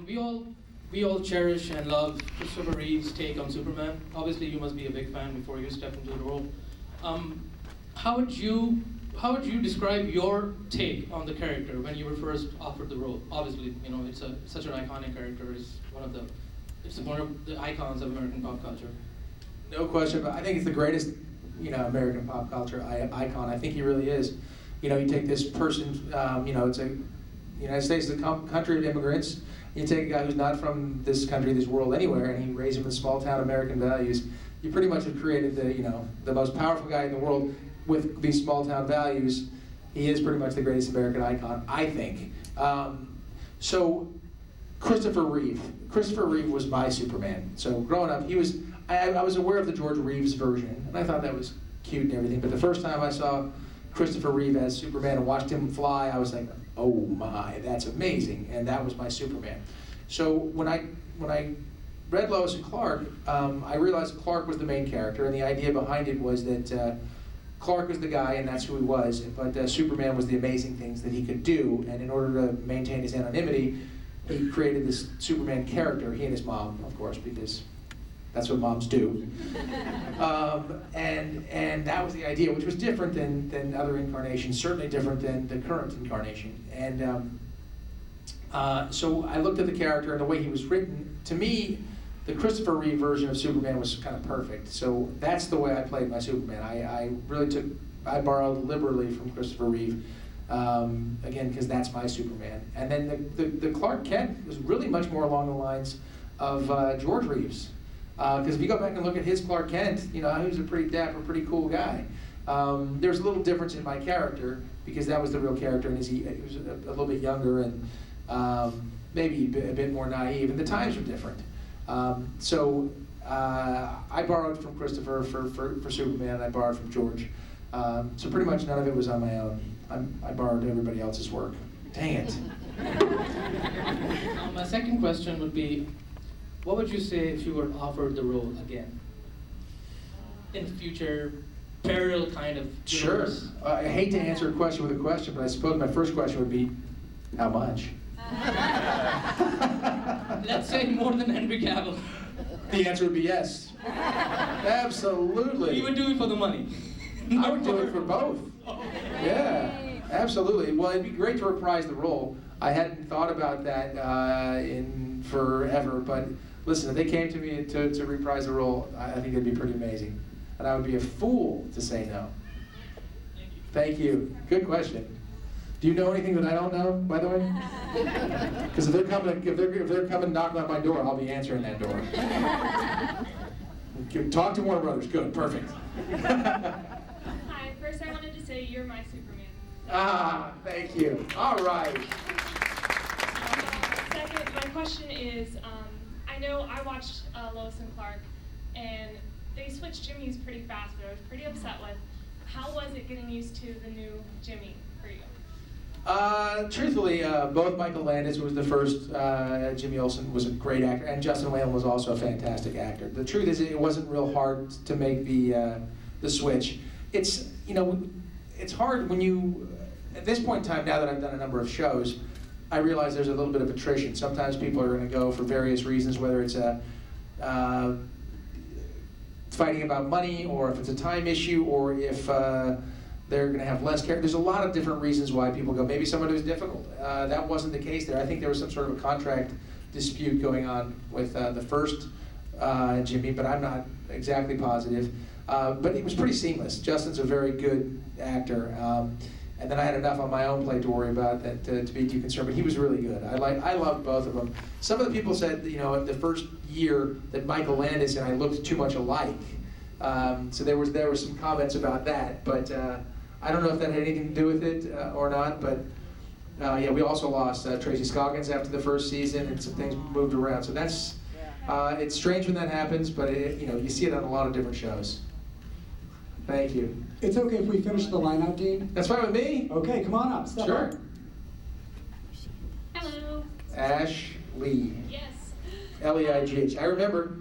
We all cherish and love Christopher Reeve's take on Superman. Obviously, you must be a big fan before you step into the role. How would you describe your take on the character when you were first offered the role? Obviously, it's such an iconic character. It's one of the icons of American pop culture. No question, but I think it's the greatest, American pop culture icon. I think he really is. You take this person, it's a United States is a country of immigrants. You take a guy who's not from this country, this world, anywhere, and you raise him with small town American values. You pretty much have created the most powerful guy in the world with these small town values. He is pretty much the greatest American icon, I think. So Christopher Reeve was my Superman. So growing up, I was aware of the George Reeves version, and I thought that was cute and everything. But the first time I saw Christopher Reeve as Superman and watched him fly, I was like, oh my, that's amazing, and that was my Superman. So when I read Lois and Clark, I realized Clark was the main character, and the idea behind it was that Clark was the guy, and that's who he was, but Superman was the amazing things that he could do, and in order to maintain his anonymity, he created this Superman character, he and his mom, of course, because that's what moms do. And that was the idea, which was different than other incarnations, certainly different than the current incarnation. And so I looked at the character and the way he was written. To me, the Christopher Reeve version of Superman was kind of perfect. So that's the way I played my Superman. I borrowed liberally from Christopher Reeve, again, because that's my Superman. And then the Clark Kent was really much more along the lines of George Reeves. Because if you go back and look at his Clark Kent, he was a pretty dapper, pretty cool guy. There's a little difference in my character, because that was the real character, and he was a little bit younger and maybe a bit more naive, and the times were different. So I borrowed from Christopher for Superman, and I borrowed from George. So pretty much none of it was on my own. I borrowed everybody else's work. Dang it. My second question would be, what would you say if you were offered the role again? In the future, parallel kind of universe? Sure. I hate to answer a question with a question, but I suppose my first question would be, how much? Let's say more than Henry Cavill. The answer would be yes. Absolutely. You would do it for the money. I would do it for both. Yeah, absolutely. Well, it'd be great to reprise the role. I hadn't thought about that in forever, but listen, if they came to me to reprise the role, I think it'd be pretty amazing. And I would be a fool to say no. Thank you. Good question. Do you know anything that I don't know, by the way? Because if they're coming knocking on my door, I'll be answering that door. Talk to Warner Brothers. Good. Perfect. Hi. First, I wanted to say you're my Superman. Ah, thank you. All right. Second, my question is, I know I watched Lois and Clark, and they switched Jimmys pretty fast, but I was pretty upset with. How was it getting used to the new Jimmy for you? Truthfully, both Michael Landis, who was the first Jimmy Olsen, was a great actor, and Justin Whalen was also a fantastic actor. The truth is, it wasn't real hard to make the switch. It's hard when you, at this point in time, now that I've done a number of shows, I realize there's a little bit of attrition. Sometimes people are going to go for various reasons, whether it's fighting about money, or if it's a time issue, or if they're going to have less care. There's a lot of different reasons why people go. Maybe someone who's difficult. That wasn't the case there. I think there was some sort of a contract dispute going on with the first Jimmy, but I'm not exactly positive. But it was pretty seamless. Justin's a very good actor. And then I had enough on my own plate to worry about that to be too concerned. But he was really good. I loved both of them. Some of the people said, the first year that Michael Landis and I looked too much alike. So there were some comments about that. But I don't know if that had anything to do with it or not. But yeah, we also lost Tracy Scoggins after the first season, and some things moved around. So that's it's strange when that happens, but you see it on a lot of different shows. Thank you. It's okay if we finish the line out, Dean? That's fine with me. Okay, come on up. Step Sure. up. Hello. Ashley. Yes. Leigh. I remember.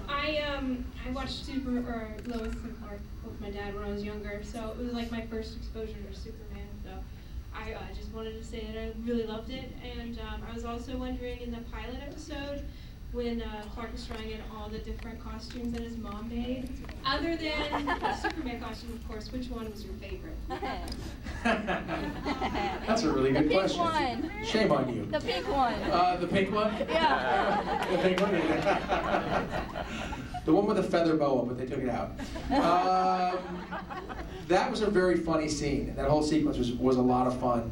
I watched Lois and Clark with my dad when I was younger, so it was like my first exposure to Superman. So I I just wanted to say that I really loved it, and I was also wondering in the pilot episode when Clark was trying in all the different costumes that his mom made, other than the Superman costume, of course, which one was your favorite? That's a really good question. One. Shame on you. The pink one. The pink one? Yeah. The pink one? Yeah. The one with the feather boa, but they took it out. That was a very funny scene. That whole sequence was a lot of fun.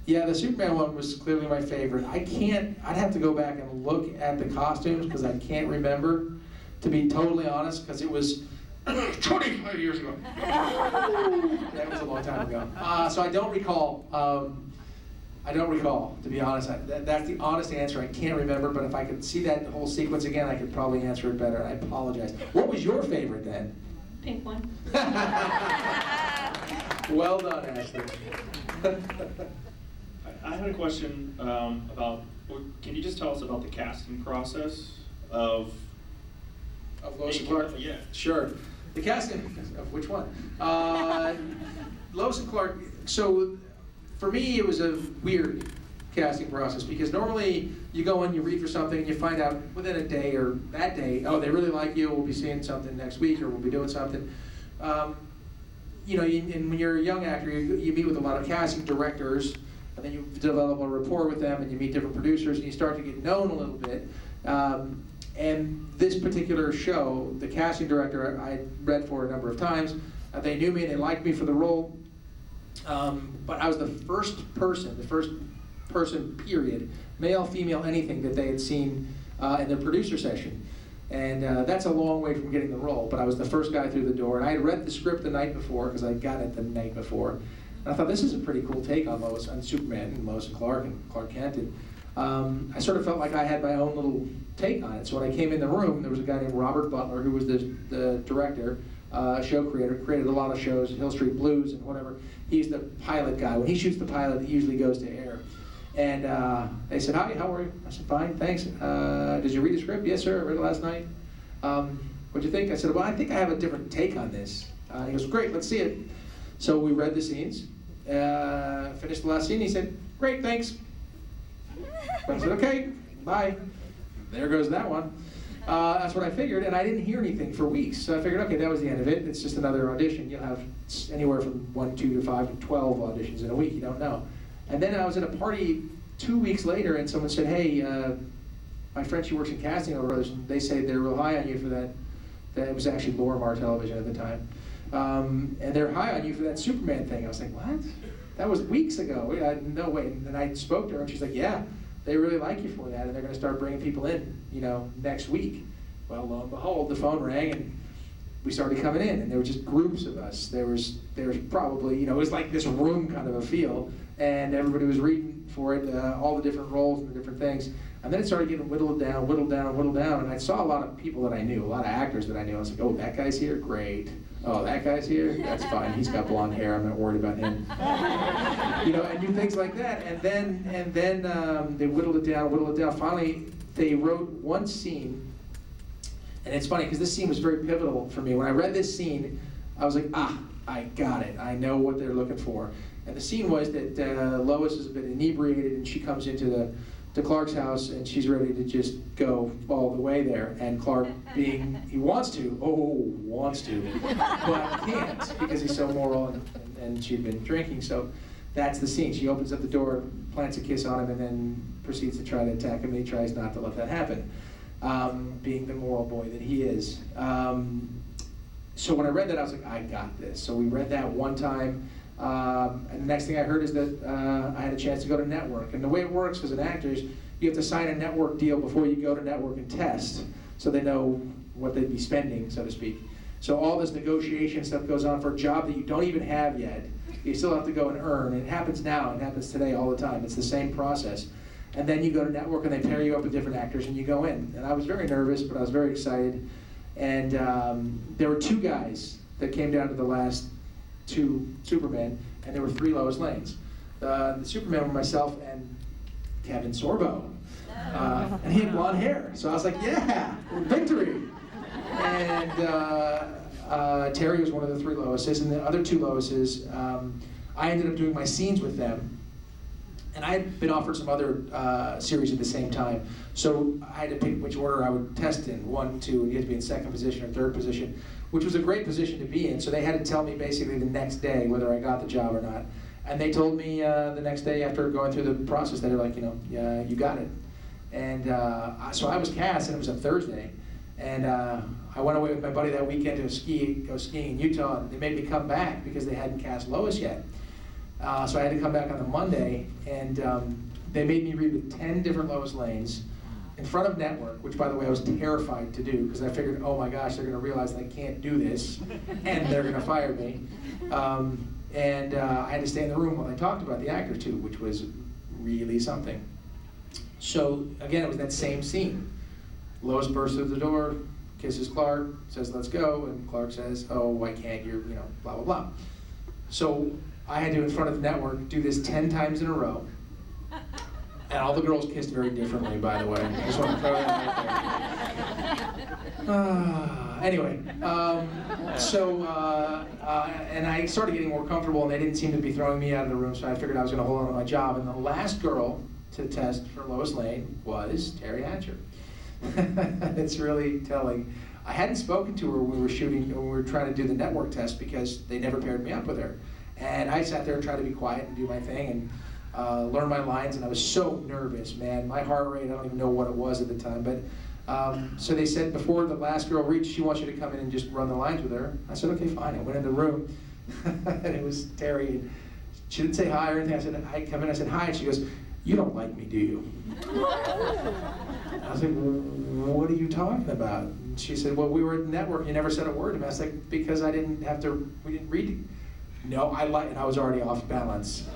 Yeah, the Superman one was clearly my favorite. I'd have to go back and look at the costumes because I can't remember, to be totally honest, because it was 25 years ago. That was a long time ago. So I don't recall. To be honest. That's the honest answer. I can't remember, but if I could see that whole sequence again, I could probably answer it better. I apologize. What was your favorite then? Pink one. Well done, Ashley. I had a question about, can you just tell us about the casting process of Lois Clark? Yeah. Sure. The casting, of which one? Lois and Clark, so for me it was a weird casting process because normally you go in, you read for something, and you find out within a day or that day, oh, they really like you, we'll be seeing something next week or we'll be doing something. You know, and when you're a young actor, you meet with a lot of casting directors, and then you develop a rapport with them, and you meet different producers, and you start to get known a little bit. And this particular show, the casting director I read for a number of times, they knew me and they liked me for the role, but I was the first person, period, male, female, anything, that they had seen in their producer session. And that's a long way from getting the role, but I was the first guy through the door, and I had read the script the night before, because I got it the night before. And I thought, this is a pretty cool take on Superman and Lois and Clark Kent. And I sort of felt like I had my own little take on it. So when I came in the room, there was a guy named Robert Butler, who was the director, show creator, created a lot of shows, Hill Street Blues and whatever. He's the pilot guy. When he shoots the pilot, it usually goes to air. And they said, hi, how are you? I said, fine, thanks. Did you read the script? Yes, sir, I read it last night. What'd you think? I said, well, I think I have a different take on this. He goes, great, let's see it. So we read the scenes, finished the last scene. He said, great, thanks. I said, okay, bye. There goes that one. That's what I figured, and I didn't hear anything for weeks. So I figured, okay, that was the end of it. It's just another audition. You'll have anywhere from 1, 2 to 5 to 12 auditions in a week. You don't know. And then I was at a party 2 weeks later, and someone said, hey, my friend, she works in casting over others, and they say they're real high on you for that. That was actually Lorimar Television at the time. And they're high on you for that Superman thing. I was like, what? That was weeks ago. No way. And I spoke to her, and she's like, yeah, they really like you for that, and they're going to start bringing people in, next week. Well, lo and behold, the phone rang, and we started coming in, and there were just groups of us. There was probably, it was like this room kind of a feel, and everybody was reading for it, all the different roles and the different things. And then it started getting whittled down, and I saw a lot of people that I knew, a lot of actors that I knew. I was like, oh, that guy's here? Great. Oh, that guy's here? That's fine. He's got blonde hair. I'm not worried about him. And do things like that. And then they whittled it down. Finally, they wrote one scene, and it's funny because this scene was very pivotal for me. When I read this scene, I was like, I got it. I know what they're looking for. And the scene was that Lois is a bit inebriated, and she comes into Clark's house, and she's ready to just go all the way there. And Clark, he wants to, but can't because he's so moral and she'd been drinking. So that's the scene. She opens up the door, plants a kiss on him, and then proceeds to try to attack him. And he tries not to let that happen, being the moral boy that he is. So when I read that, I was like, I got this. So we read that one time. And the next thing I heard is that I had a chance to go to network. And the way it works as an actor is you have to sign a network deal before you go to network and test, so they know what they'd be spending, so to speak. So all this negotiation stuff goes on for a job that you don't even have yet. You still have to go and earn. And it happens now. It happens today all the time. It's the same process. And then you go to network and they pair you up with different actors and you go in. And I was very nervous, but I was very excited. And there were 2 guys that came down to the last 2 Superman, and there were 3 Lois Lanes. The Superman were myself and Kevin Sorbo. And he had blonde hair. So I was like, yeah, victory. And Terry was one of the 3 Loises, and the other 2 Loises, I ended up doing my scenes with them. And I had been offered some other series at the same time. So I had to pick which order I would test in, 1, 2, and you had to be in second position or third position, which was a great position to be in. So they had to tell me basically the next day whether I got the job or not. And they told me the next day after going through the process, they were like, yeah, you got it. And so I was cast, and it was a Thursday. And I went away with my buddy that weekend to go skiing in Utah. And they made me come back because they hadn't cast Lois yet. So I had to come back on the Monday, and they made me read with 10 different Lois Lanes in front of Network, which, by the way, I was terrified to do because I figured, oh my gosh, they're going to realize I can't do this, and they're going to fire me. And I had to stay in the room while they talked about the actor too, which was really something. So again, it was that same scene. Lois bursts through the door, kisses Clark, says, let's go, and Clark says, oh, why can't you, blah, blah, blah. So I had to, in front of the Network, do this 10 times in a row. And all the girls kissed very differently, by the way. I just want to throw that out there. Anyway, and I started getting more comfortable, and they didn't seem to be throwing me out of the room, so I figured I was going to hold on to my job. And the last girl to test for Lois Lane was Terry Hatcher. It's really telling. I hadn't spoken to her when we were shooting, when we were trying to do the Network test, because they never paired me up with her. And I sat there and tried to be quiet and do my thing and learn my lines, and I was so nervous, man. My heart rate, I don't even know what it was at the time. But so they said before the last girl reached, she wants you to come in and just run the lines with her. I said, okay, fine. I went in the room, and it was Terry. And she didn't say hi or anything. I said, I come in, I said, hi, and she goes, you don't like me, do you? I was like, what are you talking about? And she said, well, we were at Network, you never said a word to me. I was like, because we didn't read it. No, and I was already off balance.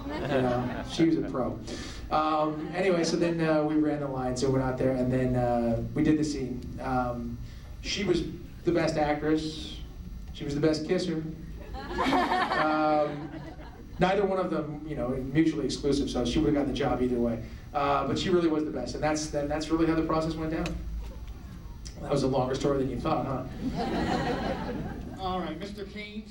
She was a pro. Anyway, so then we ran the line, so we went out there, and then we did the scene. She was the best actress. She was the best kisser. Neither one of them, mutually exclusive, so she would have gotten the job either way. But she really was the best, and that's really how the process went down. That was a longer story than you thought, huh? All right, Mr. Cain.